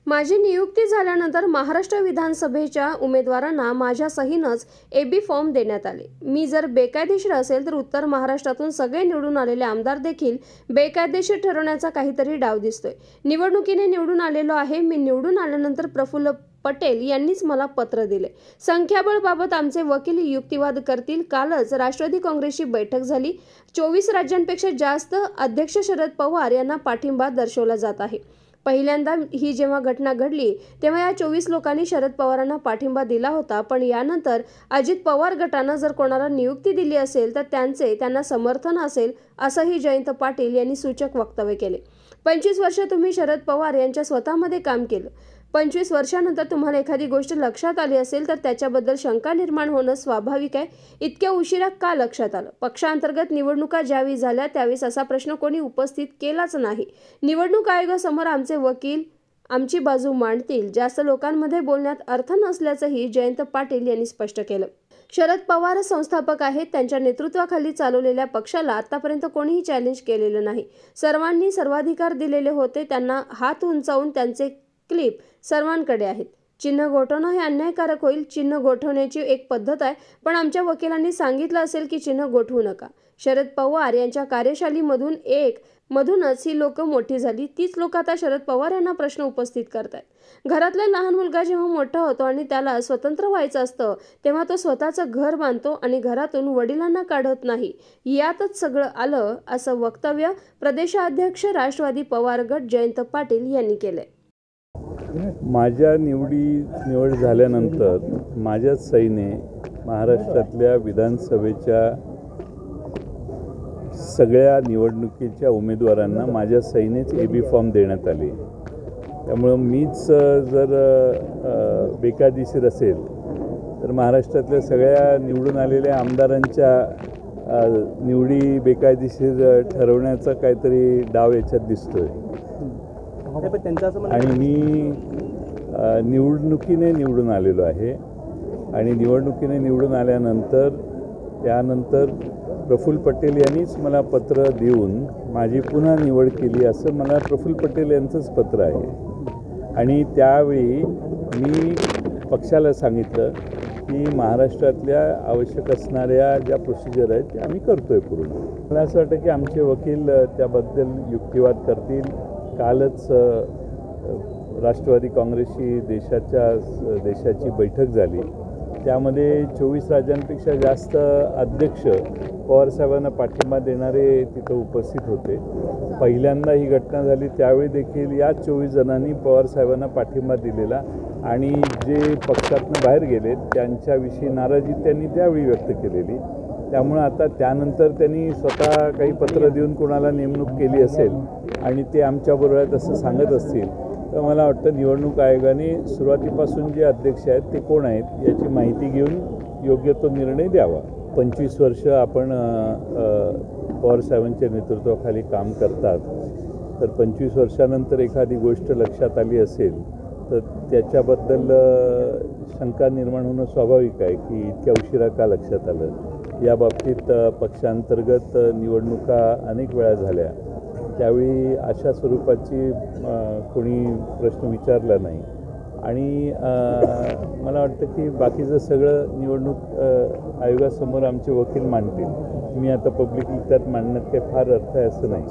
माझी नियुक्ती झाल्यानंतर महाराष्ट्र विधानसभेच्या उमेदवारांना माझ्या सहीनंच एबी फॉर्म देण्यात आले। मी जर बेकायदेशीर असेल तर उत्तर महाराष्ट्रातून सगळे निवडून आलेले आमदार देखील बेकायदेशीर ठरवण्याचा काहीतरी डाव दिसतोय। निवडणुकीने निवडून आलेलो आहे। मी निवडून आल्यानंतर प्रफुल्ल पटेल यांनीच मला पत्र दिले। संख्याबळाबाबत आमचे वकील युक्तिवाद करतील। कालच राष्ट्रवादी काँग्रेसची बैठक झाली। 24 राज्यांपेक्षा जास्त अध्यक्ष शरद पवार यांना पाठिंबा दर्शवला जात आहे। पहिल्यांदा ही जेव्हा घटना घडली तेव्हा या 24 लोकांनी शरद पवारांना पाठिंबा दिला होता, पण यानंतर अजित पवार गटानं जर कोणाला नियुक्ती दिली असेल तर त्यांना समर्थन असेल असंही जयंत पाटील यांनी सूचक वक्तव्य केले। 25 वर्ष तुम्ही शरद पवार यांच्या स्वतःमध्ये काम केलं। 25 वर्षानंतर तुम्हाला एखादी गोष्ट लक्षात आली असेल तर त्याच्याबद्दल शंका निर्माण होणं स्वाभाविक आहे। इतक्या उशिरा का लक्षात आलं? पक्षांतर्गत निवडणुका ज्यावेळी झाल्या त्यावेळेस असा प्रश्न कोणी उपस्थित केलाच नाही। निवडणूक आयोगासमोर आमचे वकील आमची बाजू मांडतील। जास्त लोकांमध्ये बोलण्यात अर्थ नसल्याचंही जयंत पाटील यांनी स्पष्ट केलं। शरद पवार संस्थापक आहेत। त्यांच्या नेतृत्वाखाली चालवलेल्या पक्षाला आतापर्यंत कोणीही चॅलेंज केलेलं नाही। सर्वांनी सर्वाधिकार दिलेले होते। त्यांना हात उंचावून त्यांचे क्लिप सर्वांकडे आहेत। चिन्ह गोठवणं हे अन्यायकारक होईल। चिन्ह गोठवण्याची एक पद्धत आहे, पण आमच्या वकिलांनी सांगितलं असेल की चिन्ह गोठवू नका। शरद पवार यांच्या कार्यशाळीमधूनच ही लोक मोठी झाली। तीच लोक आता शरद पवार यांना प्रश्न उपस्थित करतायत। घरातला लहान मुलगा जेव्हा मोठा होतो आणि त्याला स्वतंत्र व्हायचं असतं तेव्हा तो स्वतःचं घर बांधतो आणि घरातून वडिलांना काढत नाही। यातच सगळं आलं असं वक्तव्य प्रदेशाध्यक्ष राष्ट्रवादी पवार गट जयंत पाटील यांनी केलंय। माझ्या निवड झाल्यानंतर माझ्याच सहीने महाराष्ट्रातल्या विधानसभेच्या सगळ्या निवडणुकीच्या उमेदवारांना माझ्या सहीनेच एबी फॉर्म देण्यात आले। त्यामुळं मीच जर बेकायदेशीर असेल तर महाराष्ट्रातल्या सगळ्या निवडून आलेल्या आमदारांच्या निवडी बेकायदेशीर ठरवण्याचा काहीतरी डाव याच्यात दिसतोय। आणि मी निवडणुकीने निवडून आलेलो आहे आणि निवडणुकीने निवडून आल्यानंतर त्यानंतर प्रफुल्ल पटेल यांनीच मला पत्र देऊन माझी पुन्हा निवड केली असं मला प्रफुल्ल पटेल यांचंच पत्र आहे। आणि त्यावेळी मी पक्षाला सांगितलं की महाराष्ट्रातल्या आवश्यक असणाऱ्या ज्या प्रोसिजर आहेत त्या आम्ही करतोय पूर्ण। मला असं वाटतं की आमचे वकील त्याबद्दल युक्तिवाद करतील। कालच राष्ट्रवादी काँग्रेसची देशाची बैठक झाली। त्यामध्ये 24 राज्यांपेक्षा जास्त अध्यक्ष पवारसाहेबांना पाठिंबा देणारे तिथं उपस्थित होते। पहिल्यांदा ही घटना झाली त्यावेळी देखील या 24 जणांनी पवारसाहेबांना पाठिंबा दिलेला आणि जे पक्षातून बाहेर गेले त्यांच्याविषयी नाराजी त्यांनी त्यावेळी व्यक्त केलेली। त्यामुळे आता त्यानंतर त्यांनी स्वतः काही पत्र देऊन कोणाला नेमणूक केली असेल आणि ते आमच्याबरोबर आहेत असं सांगत असतील तर मला वाटतं निवडणूक आयोगाने सुरुवातीपासून जे अध्यक्ष आहेत ते कोण आहेत याची माहिती घेऊन योग्य तो निर्णय द्यावा। 25 वर्ष आपण पवारसाहेबांच्या नेतृत्वाखाली काम करतात, तर 25 वर्षानंतर एखादी गोष्ट लक्षात आली असेल तर त्याच्याबद्दल शंका निर्माण होणं स्वाभाविक आहे की इतक्या उशिरा का लक्षात आलं। या बाबतीत पक्षांतर्गत निवडणुका अनेक वेळा झाल्या, त्यावेळी अशा स्वरूपाची कोणी प्रश्न विचारला नाही आणि मला वाटतं की बाकीचं सगळं निवडणूक आयोगासमोर आमचे वकील मांडतील। मी आता पब्लिकली त्यात मांडण्यात काही फार अर्थ आहे असं नाही।